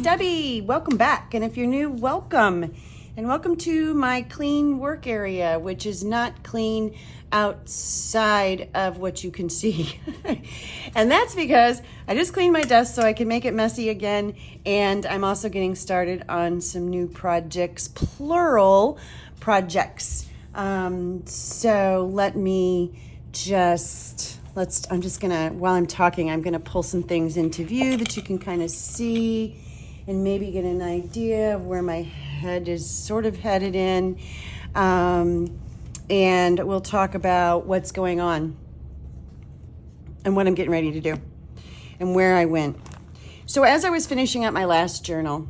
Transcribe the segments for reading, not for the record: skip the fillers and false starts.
Debbie. Welcome back. And if you're new, welcome. And welcome to my clean work area, which is not clean outside of what you can see. And that's because I just cleaned my desk so I can make it messy again. And I'm also getting started on some new projects, plural projects. So let me I'm just gonna, while I'm talking, I'm gonna pull some things into view that you can kind of see and maybe get an idea of where my head is sort of headed in. And we'll talk about what's going on and what I'm getting ready to do and where I went. So as I was finishing up my last journal,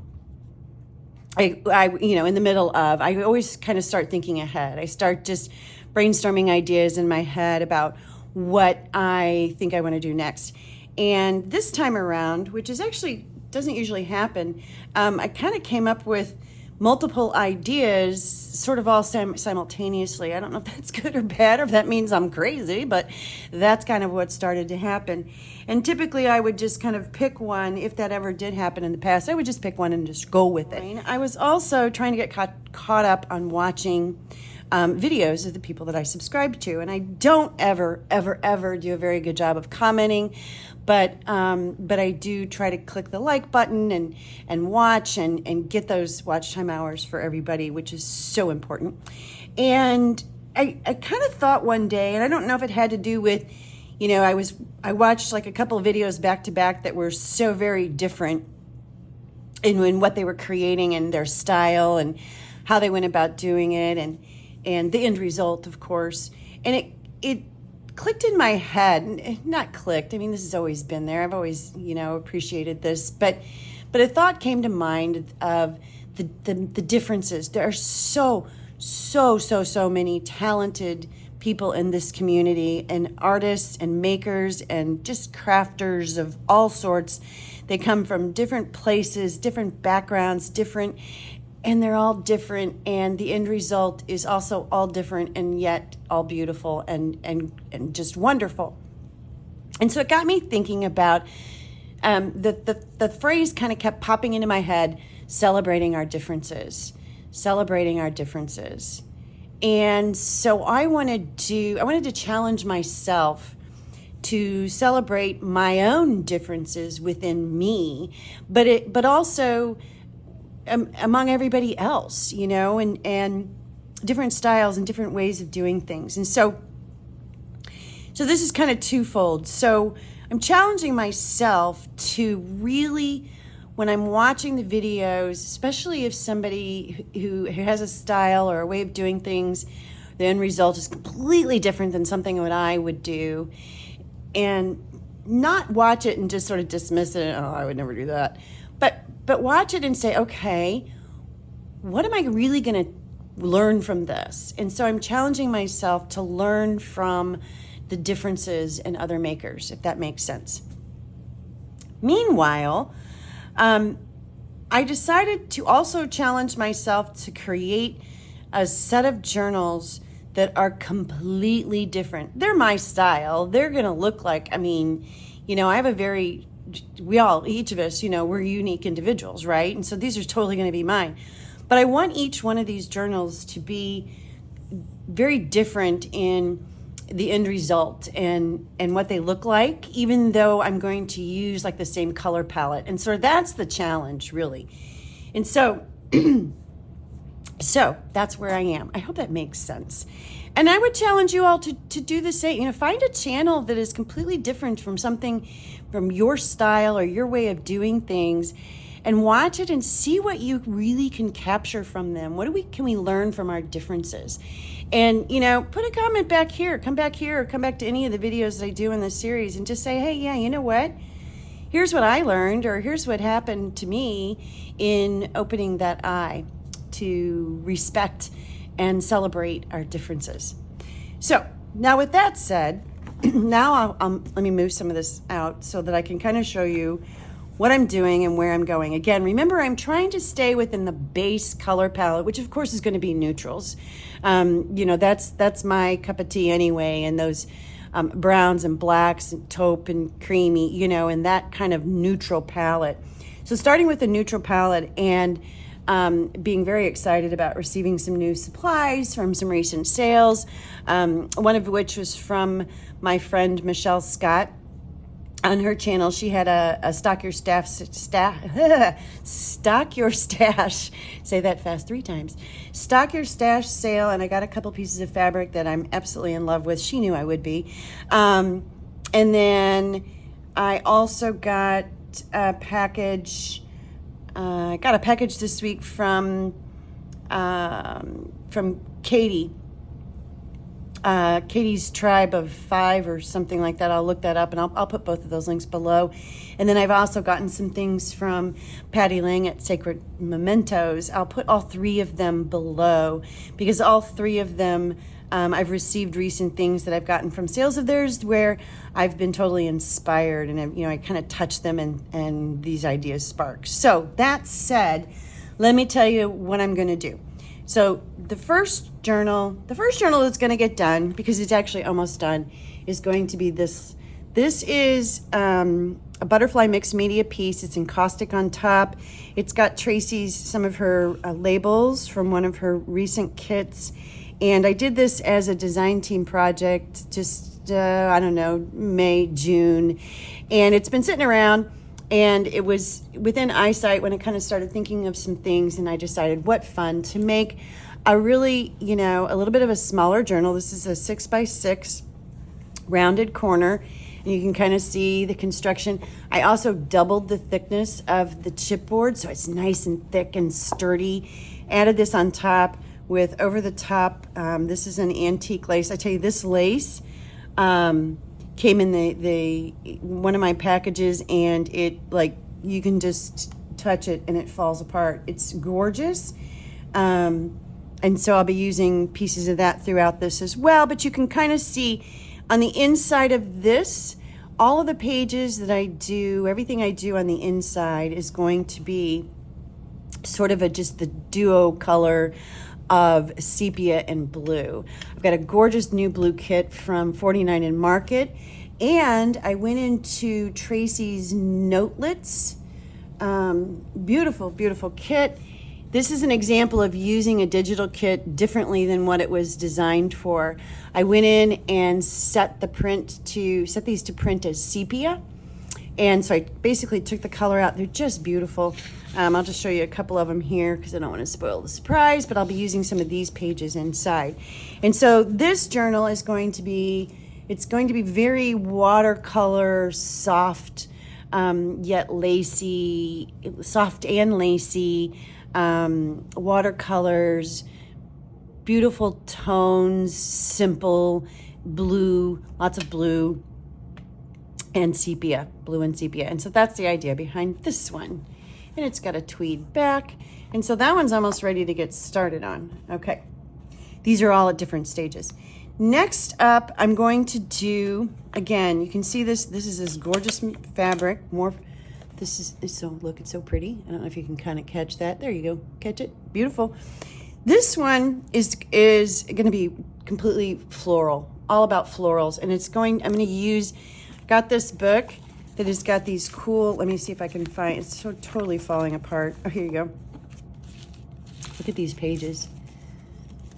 I in the middle of, I always kind of start thinking ahead. I start just brainstorming ideas in my head about what I think I want to do next. And this time around, which is actually doesn't usually happen, I kind of came up with multiple ideas sort of all simultaneously. I don't know if that's good or bad or if that means I'm crazy, but that's kind of what started to happen. And typically I would just kind of pick one. If that ever did happen in the past, I would just pick one and just go with it. I was also trying to get caught up on watching videos of the people that I subscribe to. And I don't ever do a very good job of commenting, but I do try to click the like button and watch and get those watch time hours for everybody, which is so important. And I kind of thought one day, and I don't know if it had to do with, I watched like a couple of videos back to back that were so very different in what they were creating and their style and how they went about doing it and the end result, of course. And it clicked in my head, not clicked. I mean, this has always been there. I've always, appreciated this, but a thought came to mind of the differences. There are so many talented people in this community, and artists and makers and just crafters of all sorts. They come from different places, different backgrounds, and they're all different, and the end result is also all different and yet all beautiful and just wonderful. And so it got me thinking about the phrase kind of kept popping into my head, celebrating our differences. And so I wanted to challenge myself to celebrate my own differences within me, but also among everybody else, and different styles and different ways of doing things. And so this is kind of twofold. So I'm challenging myself to really, when I'm watching the videos, especially if somebody who has a style or a way of doing things, the end result is completely different than something that I would do, and not watch it and just sort of dismiss it. Oh, I would never do that. But watch it and say, okay, what am I really going to learn from this? And so I'm challenging myself to learn from the differences in other makers, if that makes sense. Meanwhile, I decided to also challenge myself to create a set of journals that are completely different. They're my style. They're going to look like, I have each of us, we're unique individuals, right? And so these are totally going to be mine. But I want each one of these journals to be very different in the end result and what they look like, even though I'm going to use like the same color palette. And so that's the challenge, really. And so that's where I am. I hope that makes sense. And I would challenge you all to do the same. Find a channel that is completely different from your style or your way of doing things, and watch it and see what you really can capture from them. What can we learn from our differences? And, put a comment back here, come back to any of the videos that I do in this series and just say, hey, yeah, you know what? Here's what I learned, or here's what happened to me in opening that eye to respect and celebrate our differences. So now with that said, now let me move some of this out so that I can kind of show you what I'm doing and where I'm going. Again, remember, I'm trying to stay within the base color palette, which of course is going to be neutrals. That's my cup of tea anyway. And those browns and blacks and taupe and creamy, you know, and that kind of neutral palette. So starting with a neutral palette and being very excited about receiving some new supplies from some recent sales, one of which was from my friend Michelle Scott. On her channel, she had a stock your stash. Say that fast 3 times. Stock your stash sale, and I got a couple pieces of fabric that I'm absolutely in love with. She knew I would be. And then I also got a package. I got a package this week from Katie. Katie's Tribe of 5 or something like that. I'll look that up, and I'll put both of those links below. And then I've also gotten some things from Patty Lang at Sacred Mementos. I'll put all 3 of them below, because all 3 of them, I've received recent things that I've gotten from sales of theirs where I've been totally inspired, and I kind of touch them and these ideas spark. So that said, let me tell you what I'm going to do. So the first journal that's going to get done, because it's actually almost done, is going to be this. This is a butterfly mixed media piece. It's encaustic on top. It's got Tracy's, some of her labels from one of her recent kits. And I did this as a design team project just, I don't know, May, June. And it's been sitting around. And it was within eyesight when I kind of started thinking of some things, and I decided what fun to make a really, a little bit of a smaller journal. This is a 6x6 rounded corner, and you can kind of see the construction. I also doubled the thickness of the chipboard, so it's nice and thick and sturdy. Added this on top with over the top. This is an antique lace. I tell you, this lace came in the one of my packages, and it, like, you can just touch it and it falls apart. It's gorgeous. And so I'll be using pieces of that throughout this as well. But you can kind of see on the inside of this, all of the pages that I do, everything I do on the inside is going to be sort of just the duo color of sepia and blue. I've got a gorgeous new blue kit from 49 in Market, and I went into Tracy's Notelets. Beautiful, beautiful kit. This is an example of using a digital kit differently than what it was designed for. I went in and set these to print as sepia. And so I basically took the color out. They're just beautiful. I'll just show you a couple of them here because I don't want to spoil the surprise, but I'll be using some of these pages inside. And so this journal is going to be, it's going to be very watercolor, soft, yet lacy, soft and lacy, watercolors, beautiful tones, simple, blue, lots of blue, and sepia, blue and sepia. And so that's the idea behind this one. And it's got a tweed back. And so that one's almost ready to get started on. Okay. These are all at different stages. Next up, I'm going to do, again, you can see this is this gorgeous fabric. This is so, look, it's so pretty. I don't know if you can kind of catch that. There you go. Catch it. Beautiful. This one is going to be completely floral, all about florals. And I'm going to use, got this book that has got these cool, let me see if I can find, it's so totally falling apart. Oh, here you go. Look at these pages.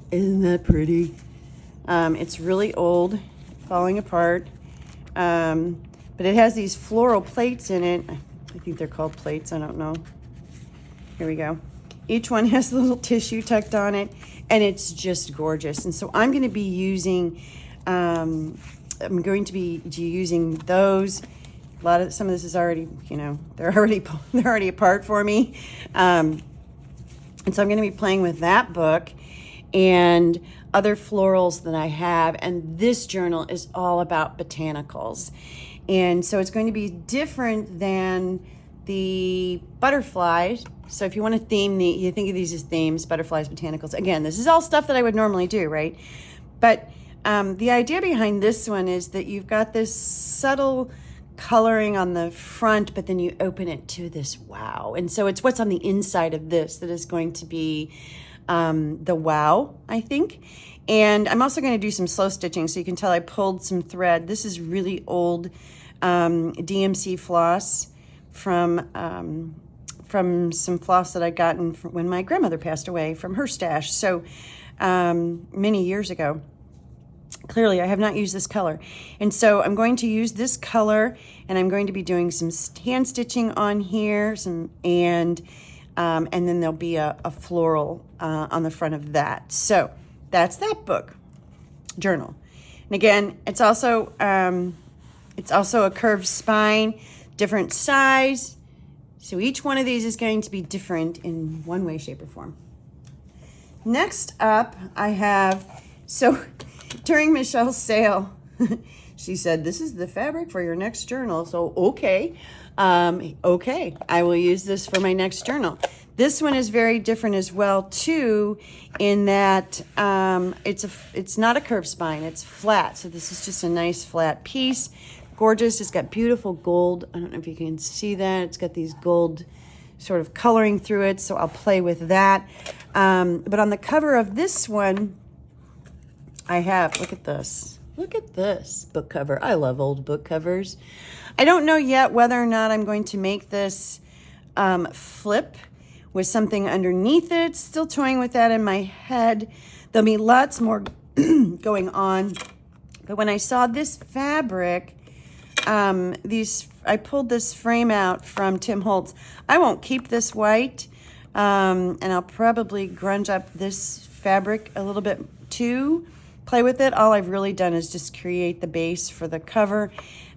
Isn't that pretty? It's really old, falling apart. But it has these floral plates in it. I think they're called plates, I don't know. Here we go. Each one has a little tissue tucked on it, and it's just gorgeous. And so I'm going to be using, those. Some of this is already, they're already apart for me. And so I'm going to be playing with that book and other florals that I have. And this journal is all about botanicals. And so it's going to be different than the butterflies. So if you want to you think of these as themes, butterflies, botanicals. Again, this is all stuff that I would normally do, right? But the idea behind this one is that you've got this subtle coloring on the front, but then you open it to this wow. And so it's what's on the inside of this that is going to be the wow, I think. And I'm also going to do some slow stitching, so you can tell I pulled some thread. This is really old DMC floss from some floss that I'd gotten when my grandmother passed away from her stash, so many years ago. Clearly, I have not used this color. And so I'm going to use this color, and I'm going to be doing some hand stitching on here, and then there'll be a floral on the front of that. So that's that book, journal. And again, it's also a curved spine, different size. So each one of these is going to be different in one way, shape, or form. Next up, I have, so during Michelle's sale, she said, this is the fabric for your next journal. So, okay, I will use this for my next journal. This one is very different as well, too, in that it's not a curved spine, it's flat. So this is just a nice flat piece. Gorgeous. It's got beautiful gold. I don't know if you can see that. It's got these gold sort of coloring through it, so I'll play with that. But on the cover of this one, I have, look at this book cover. I love old book covers. I don't know yet whether or not I'm going to make this flip with something underneath it. Still toying with that in my head. There'll be lots more going on. But when I saw this fabric, I pulled this frame out from Tim Holtz. I won't keep this white, and I'll probably grunge up this fabric a little bit too, play with it. All I've really done is just create the base for the cover,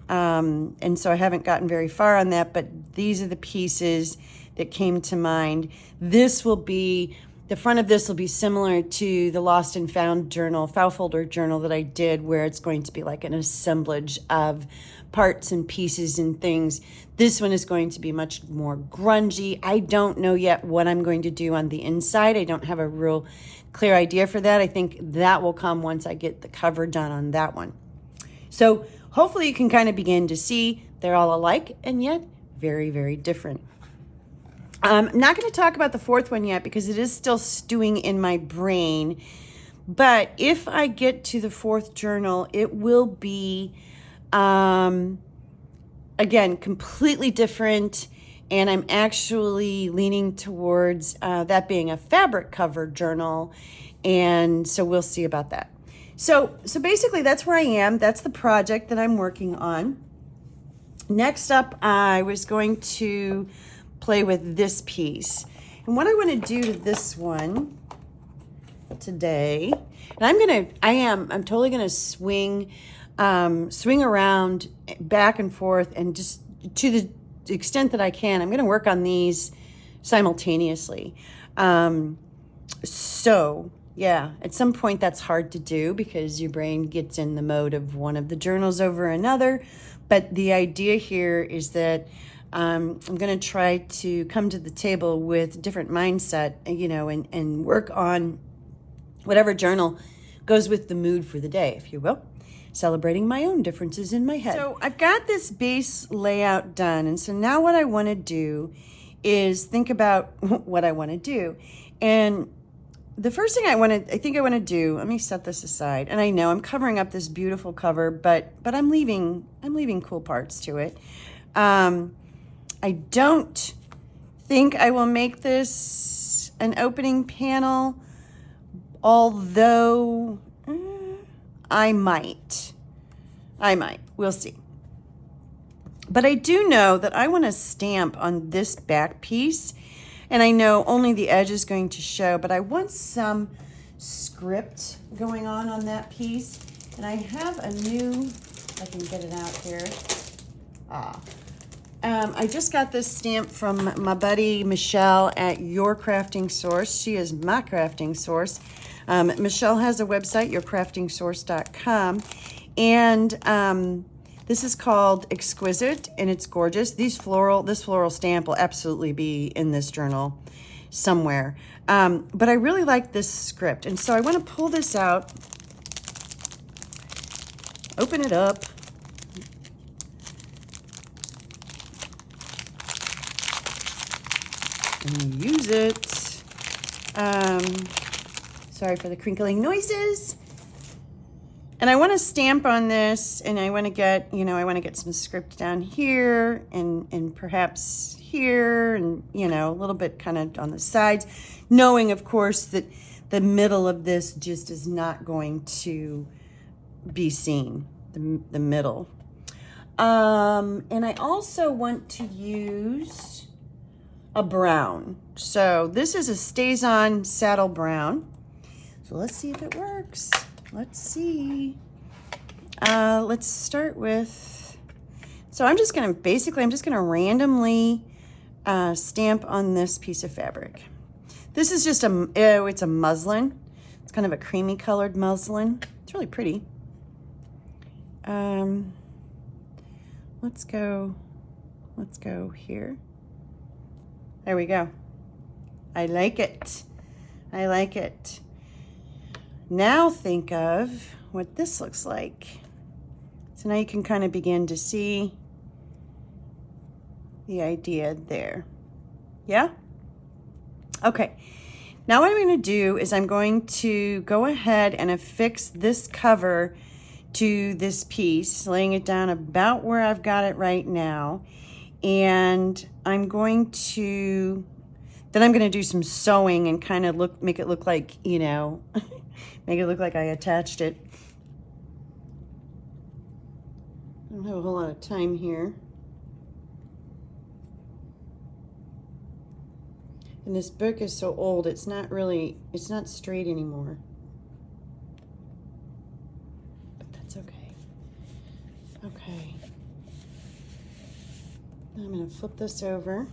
and so I haven't gotten very far on that, but these are the pieces that came to mind. The front of this will be similar to the Lost and Found journal, file folder journal that I did, where it's going to be like an assemblage of parts and pieces and things. This one is going to be much more grungy. I don't know yet what I'm going to do on the inside. I don't have a real clear idea for that. I think that will come once I get the cover done on that one. So hopefully you can kind of begin to see they're all alike and yet very, very different. I'm not going to talk about the fourth one yet because it is still stewing in my brain. But if I get to the fourth journal, it will be, again, completely different. And I'm actually leaning towards that being a fabric cover journal. And so we'll see about that. So basically that's where I am. That's the project that I'm working on. Next up, I was going to play with this piece. And what I want to do to this one today, and I'm totally going to swing around back and forth, and just to the extent that I can, I'm going to work on these simultaneously. So yeah, at some point that's hard to do because your brain gets in the mode of one of the journals over another. But the idea here is that I'm going to try to come to the table with different mindset, and work on whatever journal goes with the mood for the day, if you will, celebrating my own differences in my head. So I've got this base layout done, and so now what I want to do is think about what I want to do. And the first thing I think I want to do, let me set this aside. And I know I'm covering up this beautiful cover, but I'm leaving cool parts to it. I don't think I will make this an opening panel, although I might. We'll see. But I do know that I want to stamp on this back piece, and I know only the edge is going to show, but I want some script going on that piece. And I have a new, I can get it out here. I just got this stamp from my buddy Michelle at Your Crafting Source. She is my crafting source. Michelle has a website, yourcraftingsource.com, and this is called Exquisite, and it's gorgeous. This floral stamp will absolutely be in this journal somewhere. But I really like this script, and so I want to pull this out, open it up, and use it. Sorry for the crinkling noises. And I want to stamp on this, and I want to get, you know, I want to get some script down here and perhaps here, and, you know, a little bit kind of on the sides, knowing, of course, that the middle of this just is not going to be seen, the middle. And I also want to use a brown. So this is a StazOn Saddle Brown. So let's see if it works. Let's see. Let's start with, so I'm just gonna randomly stamp on this piece of fabric. This is just it's a muslin. It's kind of a creamy colored muslin. It's really pretty. Let's go here. There we go. I like it. I like it. Now think of what this looks like. So now you can kind of begin to see the idea there. Yeah? Okay. Now what I'm going to do is I'm going to go ahead and affix this cover to this piece, laying it down about where I've got it right now. And I'm going to do some sewing and kind of make it look like, you know, make it look like I attached it. I don't have a whole lot of time here. And this book is so old, it's not straight anymore. But that's okay. Okay. Now I'm going to flip this over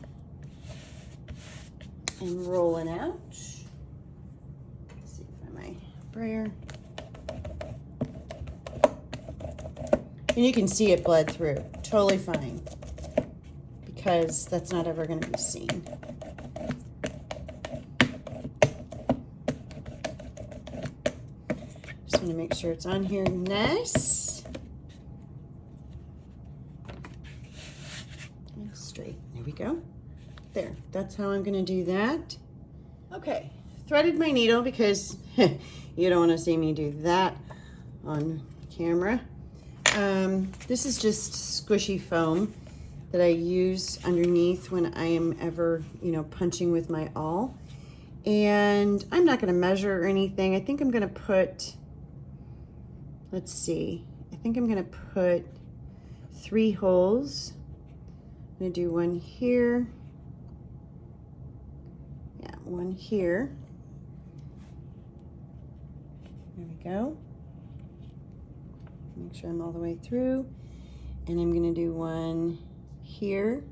and roll it out. Let's see if I my brayer. And you can see it bled through. Totally fine. Because that's not ever going to be seen. Just want to make sure it's on here nice. And straight. There we go. There. That's how I'm going to do that. Okay. Threaded my needle because you don't want to see me do that on camera. This is just squishy foam that I use underneath when I am ever, you know, punching with my awl. And I'm not going to measure or anything. I think I'm going to put, let's see, I think I'm going to put 3 holes. I'm going to do one here. Yeah, one here. There we go. Make sure I'm all the way through. And I'm going to do one here.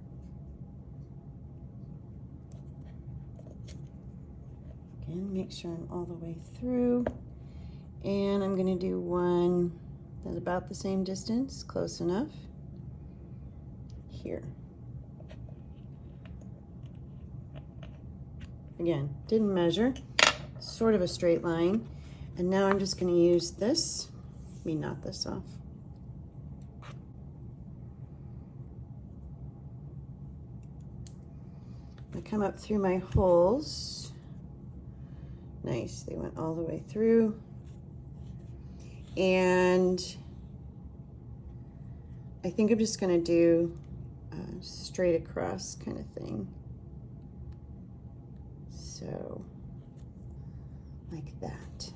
Again, make sure I'm all the way through. And I'm going to do one that's about the same distance, close enough, here. Again, didn't measure, sort of a straight line. And now I'm just going to use this. Let me knot this off. I come up through my holes. Nice, they went all the way through. And I think I'm just going to do a straight across kind of thing. So, like that.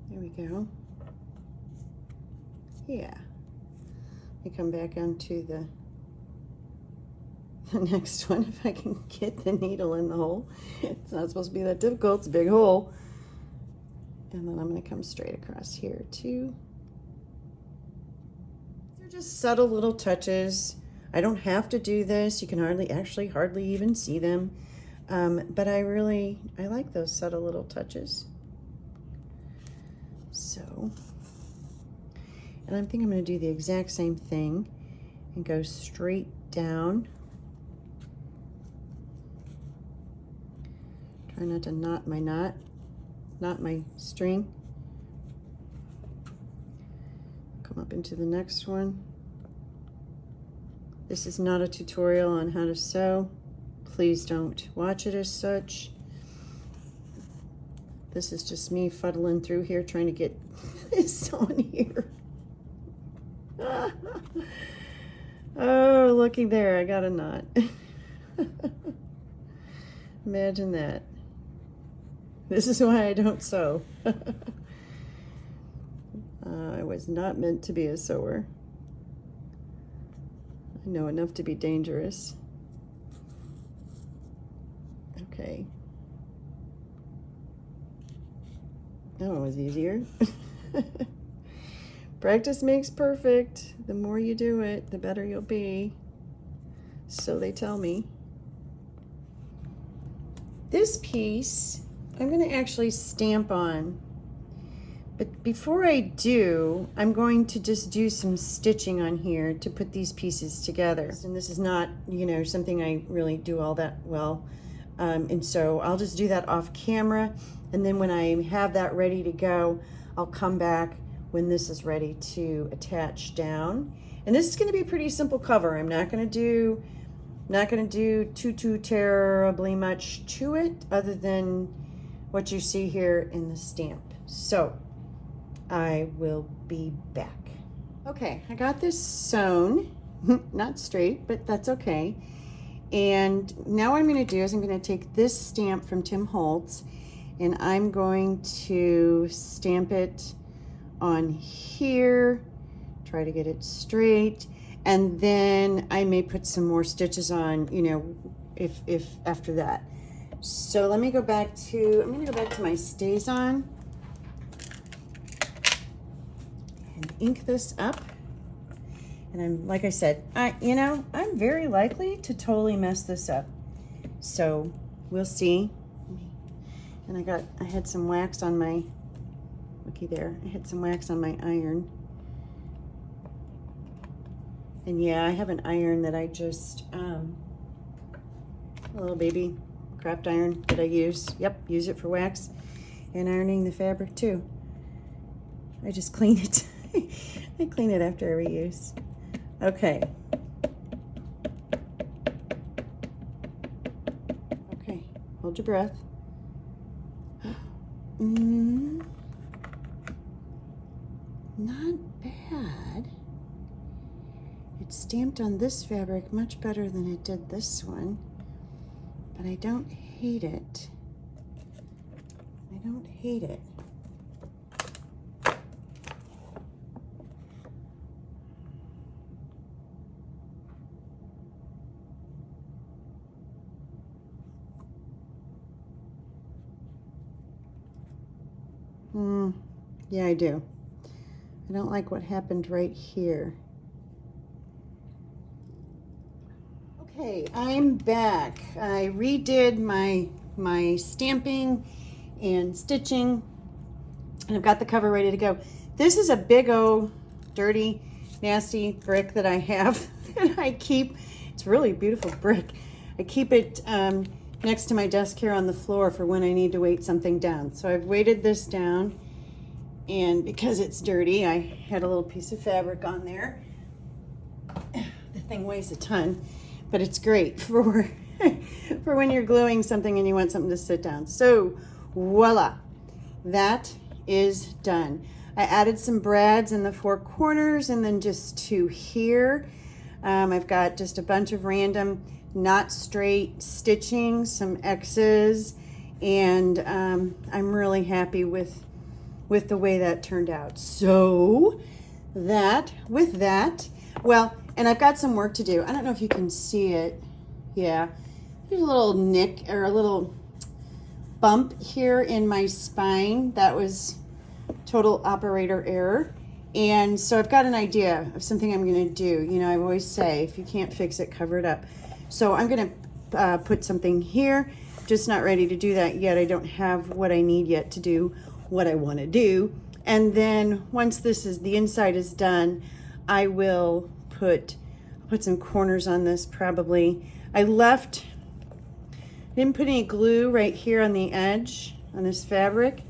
There we go. Yeah. I come back onto the next one if I can get the needle in the hole. It's not supposed to be that difficult. It's a big hole. And then I'm going to come straight across here too. They're just subtle little touches. I don't have to do this. You can hardly even see them. But I like those subtle little touches. So, and I think I'm going to do the exact same thing and go straight down. Try not to knot my string. Come up into the next one. This is not a tutorial on how to sew. Please don't watch it as such. This is just me fuddling through here trying to get this on here. Oh, looky there, I got a knot. Imagine that. This is why I don't sew. I was not meant to be a sewer. I know enough to be dangerous. Okay. That one was easier. Practice makes perfect. The more you do it, the better you'll be. So they tell me. This piece, I'm going to actually stamp on. But before I do, I'm going to just do some stitching on here to put these pieces together. And this is not, you know, something I really do all that well. And so I'll just do that off camera. And then when I have that ready to go, I'll come back when this is ready to attach down. And this is going to be a pretty simple cover. I'm not going to do too terribly much to it other than what you see here in the stamp. So I will be back. Okay, I got this sewn, not straight, but that's okay. And now what I'm going to do is I'm going to take this stamp from Tim Holtz and I'm going to stamp it on here, try to get it straight, and then I may put some more stitches on, you know, if after that. So let me go back to, I'm going to go back to my StazOn and ink this up. And I'm, like I said, you know, I'm very likely to totally mess this up. So we'll see. And I had some wax on my, looky there, I had some wax on my iron. And yeah, I have an iron that I just, a little baby craft iron that I use. Yep, use it for wax and ironing the fabric too. I just clean it. I clean it after every use. Okay. Okay, hold your breath. Not bad. It stamped on this fabric much better than it did this one, but I don't hate it. I don't hate it. Yeah, I do. I don't like what happened right here. Okay, I'm back. I redid my stamping and stitching, and I've got the cover ready to go. This is a big old dirty, nasty brick that I have that I keep. It's a really beautiful brick. I keep it next to my desk here on the floor for when I need to weight something down. So I've weighted this down, and because it's dirty, I had a little piece of fabric on there. The thing weighs a ton, but it's great for for when you're gluing something and you want something to sit down. So voila, that is done. I added some brads in the four corners and then just two here. I've got just a bunch of random not straight stitching, some X's, and I'm really happy with the way that turned out. So with that, well, and I've got some work to do. I don't know if you can see it. Yeah, there's a little nick or a little bump here in my spine. That was total operator error. And so I've got an idea of something I'm going to do. You know, I always say, if you can't fix it, cover it up. So I'm going to put something here. Just not ready to do that yet. I don't have what I need yet to do what I want to do. And then once the inside is done, I will put some corners on this probably. I didn't put any glue right here on the edge on this fabric,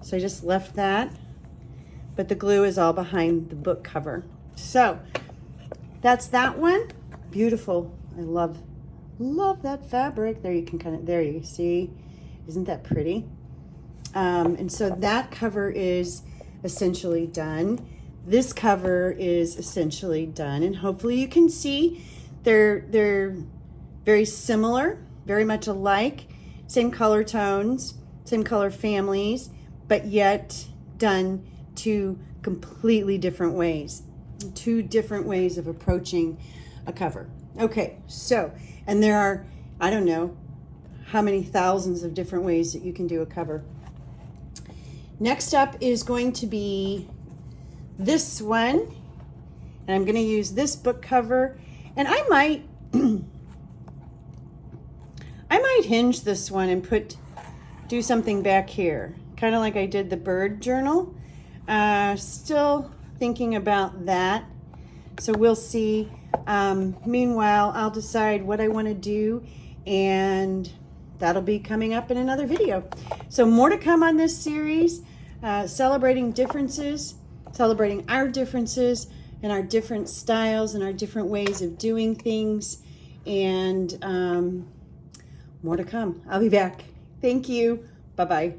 so I just left that. But the glue is all behind the book cover. So that's that one. Beautiful. I love that fabric. There you can there you see. Isn't that pretty? And so that cover is essentially done. This cover is essentially done, and hopefully you can see they're very similar, very much alike, same color tones, same color families, but yet done two completely different ways, two different ways of approaching a cover. Okay, so, and there are, I don't know how many thousands of different ways that you can do a cover. Next up is going to be this one, and I'm going to use this book cover, and I might hinge this one and do something back here, kind of like I did the bird journal. Still thinking about that, so we'll see. Meanwhile, I'll decide what I want to do, and that'll be coming up in another video. So more to come on this series, celebrating differences, celebrating our differences and our different styles and our different ways of doing things, and more to come. I'll be back. Thank you. Bye-bye.